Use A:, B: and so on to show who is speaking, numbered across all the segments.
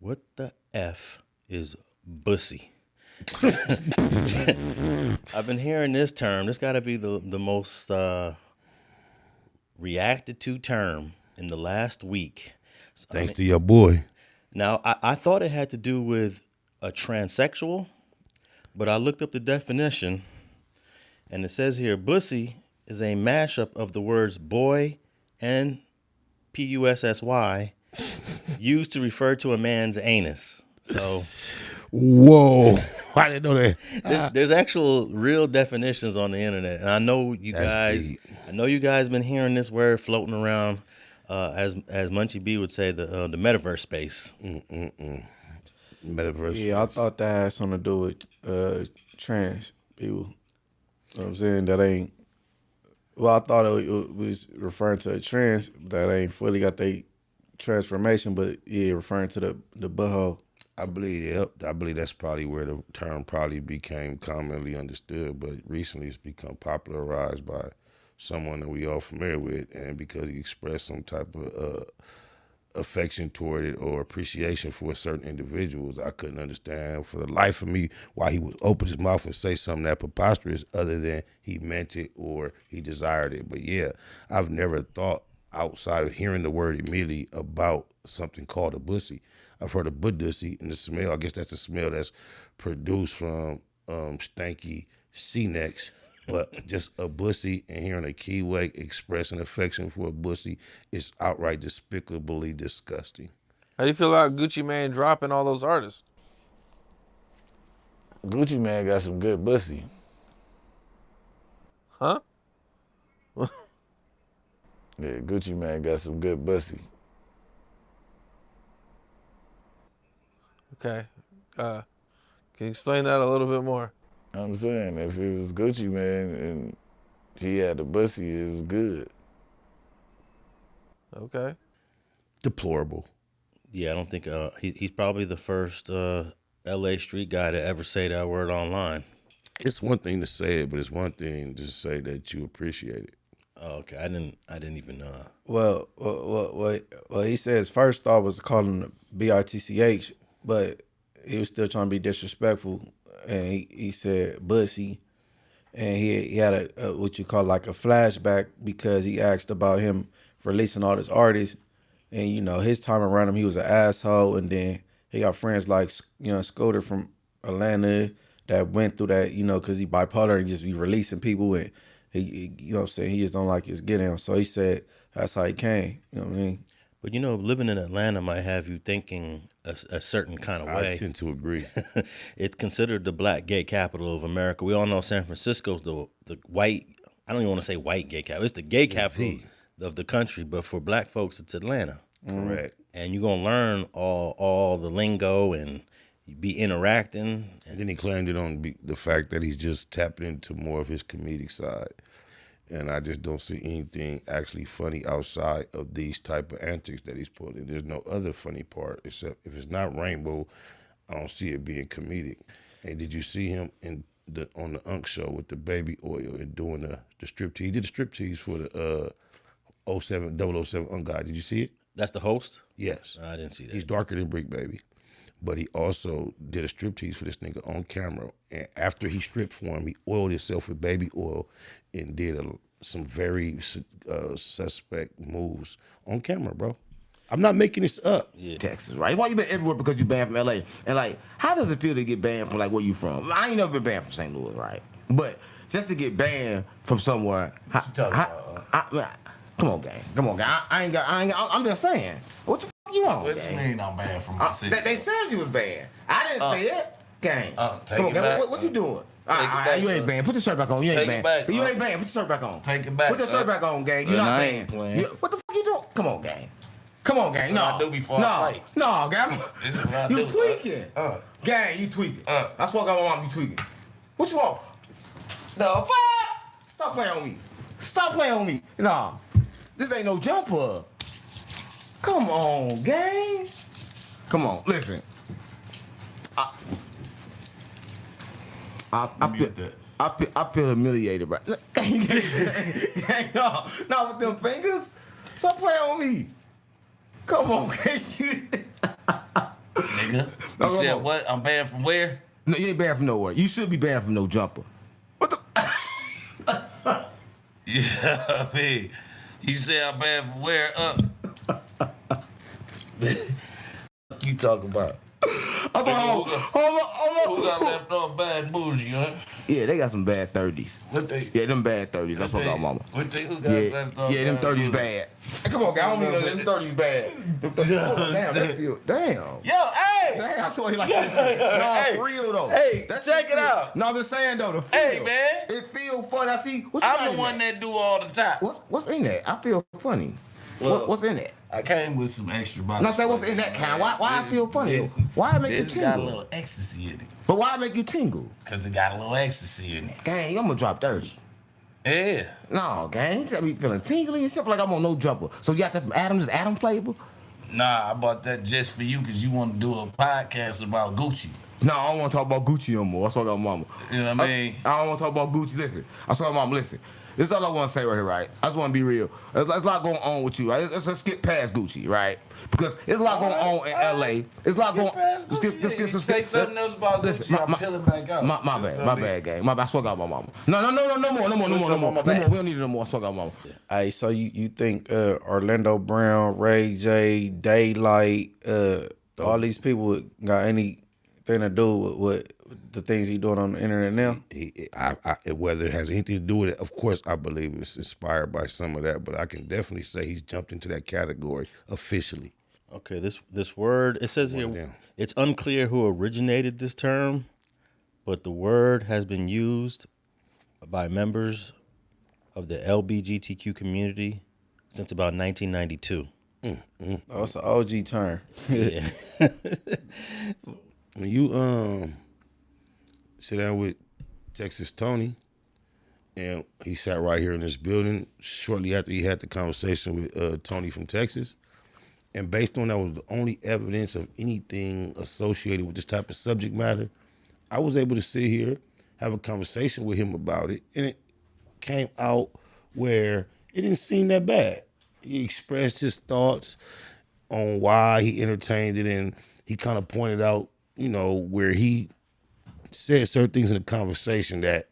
A: What the F is Bussy? I've been hearing this term. This got to be the most reacted to term in the last week.
B: Thanks to your boy.
A: Now, I thought it had to do with a transsexual, but I looked up the definition, and it says here, Bussy is a mashup of the words boy and Pussy used to refer to a man's anus. So,
B: whoa, I didn't know that.
A: There's actual real definitions on the internet, and I know you guys.
B: Deep.
A: I know you guys been hearing this word floating around, as Munchie B would say, the metaverse space.
B: Metaverse.
C: Yeah, I thought that had something to do with trans people. You know what I'm saying? That ain't. Well, I thought it was referring to a trans that ain't fully got their transformation, but yeah, referring to the butthole.
B: I believe that's probably where the term probably became commonly understood, but recently it's become popularized by someone that we all familiar with, and because he expressed some type of affection toward it or appreciation for certain individuals, I couldn't understand for the life of me why he would open his mouth and say something that preposterous other than he meant it or he desired it. But yeah, I've never thought outside of hearing the word immediately about something called a bussy. I've heard of budussy and the smell. I guess that's the smell that's produced from stanky C-necks. But just a bussy and hearing a Kiwi expressing affection for a bussy is outright despicably disgusting.
D: How do you feel about Gucci Mane dropping all those artists?
E: Gucci Mane got some good bussy.
D: Huh?
E: Yeah, Gucci Mane got some good bussy.
D: Okay. Can you explain that a little bit more?
E: I'm saying, if it was Gucci Mane and he had the bussy, it was good.
D: Okay.
B: Deplorable.
A: Yeah, I don't think he's probably the first LA street guy to ever say that word online.
B: It's one thing to say it, but it's one thing to say that you appreciate it.
A: Oh, okay, I didn't even know.
C: Well, he said his first thought was to call him the BITCH, but he was still trying to be disrespectful, and he said Bussy, and he had a what you call like a flashback because he asked about him releasing all this artists, and you know his time around him he was an asshole, and then he got friends like Scooter from Atlanta that went through that, because he bipolar and just be releasing people, and he you know what I'm saying, he just don't like his get down. So he said that's how he came. You know what I mean?
A: But living in Atlanta might have you thinking a certain kind of way.
B: I tend to agree.
A: It's considered the black gay capital of America. We all know San Francisco's the white, I don't even want to say white gay capital. It's the gay capital of the country, but for black folks, it's Atlanta.
B: Correct.
A: And you're going to learn all the lingo and be interacting.
B: And then he claimed it on the fact that he's just tapping into more of his comedic side. And I just don't see anything actually funny outside of these type of antics that he's putting. There's no other funny part except if it's not Rainbow, I don't see it being comedic. And did you see him on the Unk show with the baby oil and doing the striptease? He did the striptease for the 007 Unk guy. Did you see it?
A: That's the host?
B: Yes.
A: I didn't see that.
B: He's darker than Bricc Baby. But he also did a striptease for this nigga on camera. And after he stripped for him, he oiled himself with baby oil and did some very suspect moves on camera, bro. I'm not making this up.
A: Yeah.
F: Texas, right? Why you been everywhere because you banned from LA? And like, how does it feel to get banned from like where you from? I ain't never been banned from St. Louis, right? But just to get banned from somewhere, come on, gang. Come on, gang. I'm just saying. What the fuck you want?
G: What you mean I'm banned from my city?
F: They said you was banned. I didn't say it. Gang.
G: Take
F: Come on,
G: it
F: gang.
G: back.
F: What you doing?
G: back,
F: you ain't banned. Put the shirt back on. You ain't
G: Take
F: banned.
G: it back,
F: You ain't banned. Put the shirt back on.
G: Take it back.
F: Put the shirt back on, gang. You're
G: And
F: not
G: I
F: banned.
G: ain't playing.
F: What the fuck you doing? Come on, gang. Come on, gang.
G: This is
F: No.
G: what I do before I fight.
F: No, gang.
G: This is what I
F: You
G: do,
F: tweaking. Gang, you tweaking. I swear to God, my mom, you tweaking. What you want? The fuck? Stop playing on me. Stop playing on me. Nah. This ain't no jumper. Come on, gang. Come on, listen. I feel humiliated, right? Gang, no, with them fingers. Stop playing on me. Come on, gang.
G: They nigga.
F: No,
G: You
F: no,
G: said
F: no.
G: what? I'm banned from where?
F: No, you ain't banned from nowhere. You should be banned from no jumper. What the?
G: Yeah, I mean, you said I'm banned from where? You talking about?
F: I'm
G: Hold Who got
F: on.
G: left on bad bougie, huh?
F: Yeah, they got some bad 30s.
G: What they?
F: Yeah, them bad 30s. That's what I got, mama.
G: What they? Who got
F: Yeah,
G: left on
F: yeah, them
G: bad
F: 30s
G: bougie?
F: bad. Hey, come on, guy. I don't mean them 30s bad. Them 30s, oh, damn, that feel, damn.
G: Yo, hey!
F: Damn, I swear he like that shit. No,
G: Hey,
F: for real though.
G: hey,
F: That
G: check
F: shit
G: it
F: feel-
G: out.
F: No, I'm just saying though, the feel.
G: Hey, man.
F: It feel fun. I see. What you got
G: I'm the
F: in
G: one
F: there?
G: that do all the time.
F: What's in that? I feel funny.
G: Well,
F: What's in that?
G: I came with some extra bottles.
F: No, I'm saying, what's in that kind? Why I feel funny? Why it make you
G: This got a
F: tingle?
G: little ecstasy in it.
F: But why it make you tingle?
G: Because it got a little ecstasy in it.
F: Gang, I'm gonna drop 30.
G: Yeah.
F: No, gang, you just be feeling tingly and stuff like I'm on no jumper. So you got that from Adam, this Adam flavor?
G: Nah, I bought that just for you because you want to do a podcast about Gucci.
F: No, I don't want to talk about Gucci no more. I saw that mama.
G: You know what I mean?
F: I don't want to talk about Gucci. Listen, I saw mama. Listen, this is all I want to say right here, right? I just want to be real. There's a lot going on with you, right? Let's skip past Gucci, right? Because there's a lot going on in LA. There's a lot going. Let's get some.
G: Say something else about Gucci. I'm peeling back out.
F: My bad, gang. My bad. I swear to God, my mama. No more. We don't need it no more. I swear to God, mama.
C: Hey, so you think Orlando Brown, Ray J, Daylight, all these people got anything to do with the things he doing on the internet now?
B: Whether it has anything to do with it, of course, I believe it's inspired by some of that, but I can definitely say he's jumped into that category officially.
A: Okay, this word, it says here,
B: down.
A: it's unclear who originated this term, but the word has been used by members of the LGBTQ community since about 1992.
C: Oh, it's an OG term.
A: Yeah.
B: When you sit down with Texas Tony, and he sat right here in this building shortly after he had the conversation with Tony from Texas, and based on that was the only evidence of anything associated with this type of subject matter, I was able to sit here, have a conversation with him about it, and it came out where it didn't seem that bad. He expressed his thoughts on why he entertained it, and he kind of pointed out, where he said certain things in the conversation that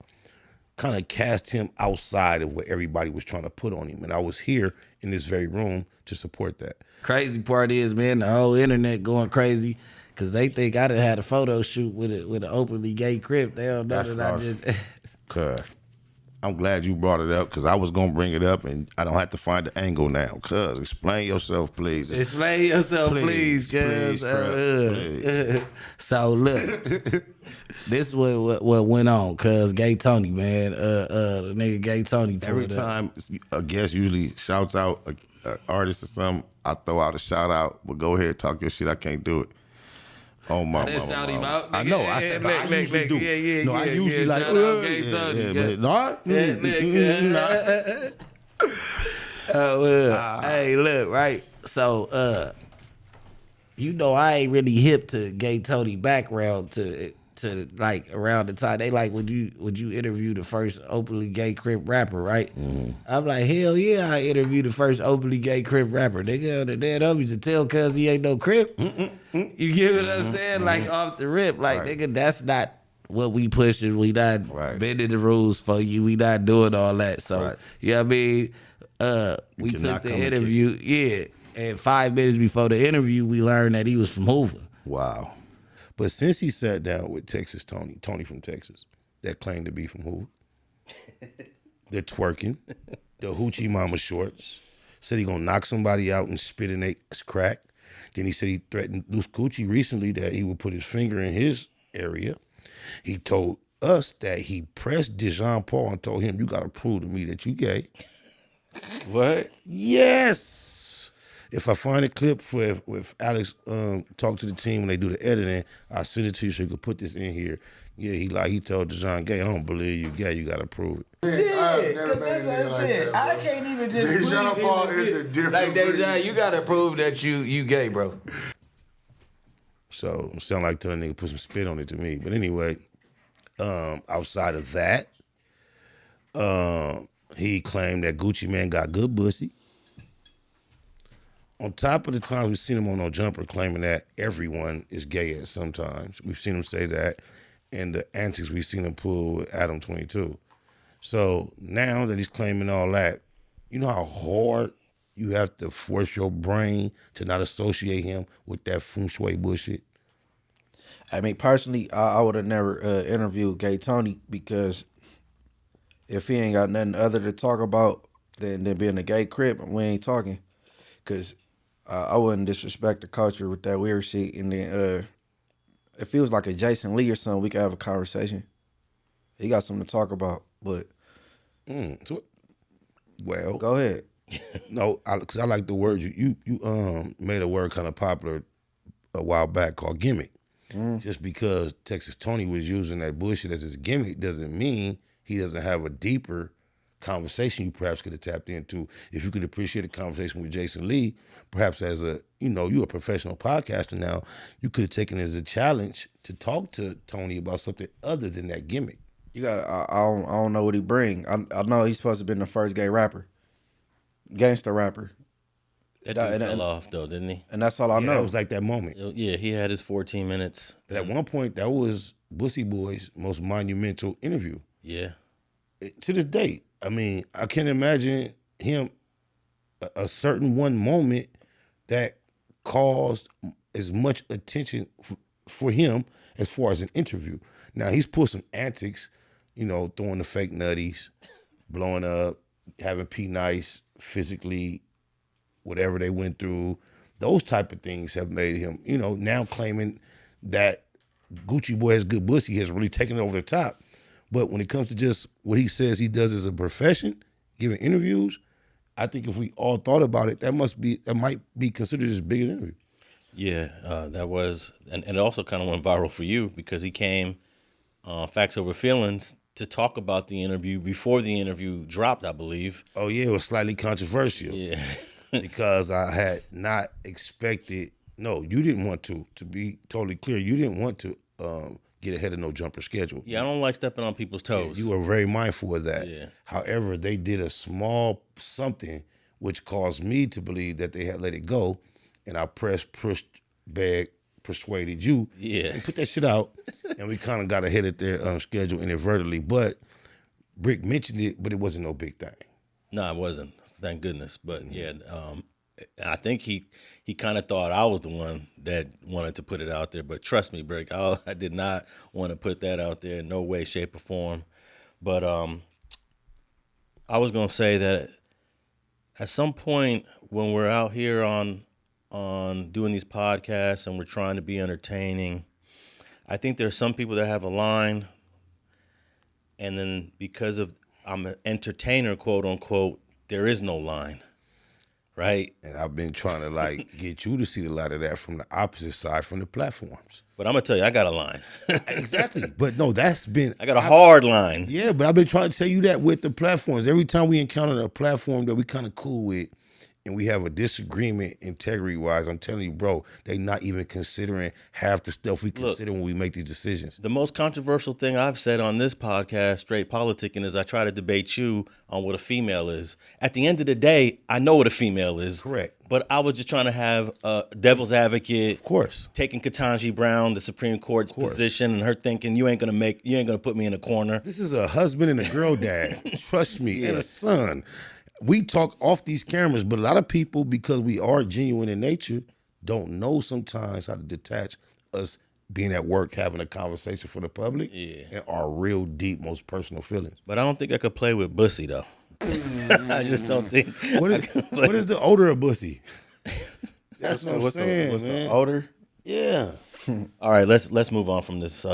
B: kind of cast him outside of what everybody was trying to put on him. And I was here in this very room to support that.
H: Crazy part is, man, the whole internet going crazy because they think I done had a photo shoot with an openly gay crip. They don't know
B: That's
H: that I
B: awesome.
H: just...
B: Cuz I'm glad you brought it up because I was going to bring it up and I don't have to find the angle now. Cuz explain yourself, please.
H: Explain yourself, please, cuz.
B: Please.
H: So look, this is what went on, cuz Gay Tony, man. The nigga Gay Tony.
B: Every time a guest usually shouts out an artist or something, I throw out a shout out, but go ahead, talk your shit. I can't do it. Oh my
H: I didn't shout him out.
B: I
H: nigga.
B: know. I said, but I usually do.
H: Yeah,
B: I usually like,
H: shout out Gay Tony. Hey, look, right. So, I ain't really hip to Gay Tony background to like around the time they like would you interview the first openly gay Crip rapper, right? I'm like, hell yeah, I interviewed the first openly gay Crip rapper. Nigga, the dad used to tell cuz he ain't no Crip. You get what I'm saying? Like off the rip, like nigga, that's not what we pushing. We not bending the rules for you. We not doing all that. So you know what I mean? We took the interview, and 5 minutes before the interview, we learned that he was from Hoover.
B: Wow. But since he sat down with Texas Tony from Texas, that claimed to be from Hoover, the twerking, the hoochie mama shorts, said he gonna knock somebody out and spit in their crack. Then he said he threatened Loose Coochie recently that he would put his finger in his area. He told us that he pressed DeJean Paul and told him, you gotta prove to me that you gay.
C: What?
B: Yes. If I find a clip with Alex talk to the team when they do the editing, I'll send it to you so you can put this in here. Yeah, he told DeJean gay, I don't believe you gay, you gotta prove it.
G: Yeah, because that's what I said. I can't even just
I: DeJean Paul is a different
G: like
I: breed.
G: DeJean, you gotta prove that you gay, bro.
B: So it sound like telling a nigga put some spit on it to me. But anyway, outside of that, he claimed that Gucci Man got good Bussy. on top of the times we've seen him on No Jumper claiming that everyone is gay at some times. We've seen him say that, and the antics we've seen him pull with Adam 22. So now that he's claiming all that, you know how hard you have to force your brain to not associate him with that feng shui bullshit?
C: I mean, personally, I would have never interviewed Gay Tony, because if he ain't got nothing other to talk about than being a gay crip, we ain't talking. Because I wouldn't disrespect the culture with that weird shit. And then if he was like a Jason Lee or something, we could have a conversation. He got something to talk about, but
B: Well,
C: go ahead.
B: no, because I like the word you made a word kind of popular a while back called gimmick. Just because Texas Tony was using that bullshit as his gimmick doesn't mean he doesn't have a deeper conversation you perhaps could have tapped into. If you could appreciate a conversation with Jason Lee, perhaps as you're a professional podcaster now, you could have taken it as a challenge to talk to Tony about something other than that gimmick.
C: You got. I don't know what he bring. I know he's supposed to be the first gay rapper, gangster rapper.
A: That dude fell off though, didn't he?
C: And that's all I know.
B: It was like that moment.
A: Yeah, he had his 14 minutes.
B: But at one point, that was Bussy Boy's most monumental interview.
A: Yeah.
B: To this day, I mean, I can't imagine him a certain one moment that caused as much attention for him as far as an interview. Now, he's pulled some antics, throwing the fake nutties, blowing up, having P-Nice physically, whatever they went through. Those type of things have made him, now claiming that Gucci Boy has good pussy has really taken it over the top. But when it comes to just what he says he does as a profession, giving interviews, I think if we all thought about it, that might be considered his biggest interview.
A: Yeah, that was, and it also kind of went viral for you because he came, Facts Over Feelings, to talk about the interview before the interview dropped, I believe.
B: Oh yeah, it was slightly controversial.
A: Yeah.
B: Because I had not expected, no, you didn't want to be totally clear, you didn't want to get ahead of No Jumper schedule.
A: Yeah, I don't like stepping on people's toes.
B: Yeah, you were very mindful of that.
A: Yeah.
B: However, they did a small something which caused me to believe that they had let it go, and I pushed, begged, persuaded you.
A: Yeah.
B: And put that shit out, and we kind of got ahead of their schedule inadvertently. But Bricc mentioned it, but it wasn't no big thing.
A: No, it wasn't. Thank goodness. But yeah, I think he kind of thought I was the one that wanted to put it out there. But trust me, Bricc, I did not want to put that out there in no way, shape, or form. But I was gonna say that at some point when we're out here on doing these podcasts and we're trying to be entertaining, I think there's some people that have a line, and then because of I'm an entertainer, quote unquote, there is no line, right?
B: And I've been trying to get you to see a lot of that from the opposite side, from the platforms.
A: But I'm gonna tell you, I got a line.
B: Exactly. But no, I got
A: a hard line.
B: Yeah, but I've been trying to tell you that with the platforms. Every time we encounter a platform that we kind of cool with, and we have a disagreement integrity-wise, I'm telling you, bro, they not even considering half the stuff we consider when we make these decisions.
A: The most controversial thing I've said on this podcast, Straight Politicking, is I try to debate you on what a female is. At the end of the day, I know what a female is.
B: Correct.
A: But I was just trying to have a devil's advocate.
B: Of course.
A: Taking Ketanji Brown, the Supreme Court's position, and her thinking you ain't gonna put me in a corner.
B: This is a husband and a girl dad. Trust me, and a son. We talk off these cameras, but a lot of people, because we are genuine in nature, don't know sometimes how to detach us being at work, having a conversation for the public, and our real deep, most personal feelings.
A: But I don't think I could play with Bussy, though. I just don't think.
B: What is the odor of Bussy? That's what I'm saying,
C: what's
B: man.
C: the odor?
B: Yeah.
A: All right, let's move on from this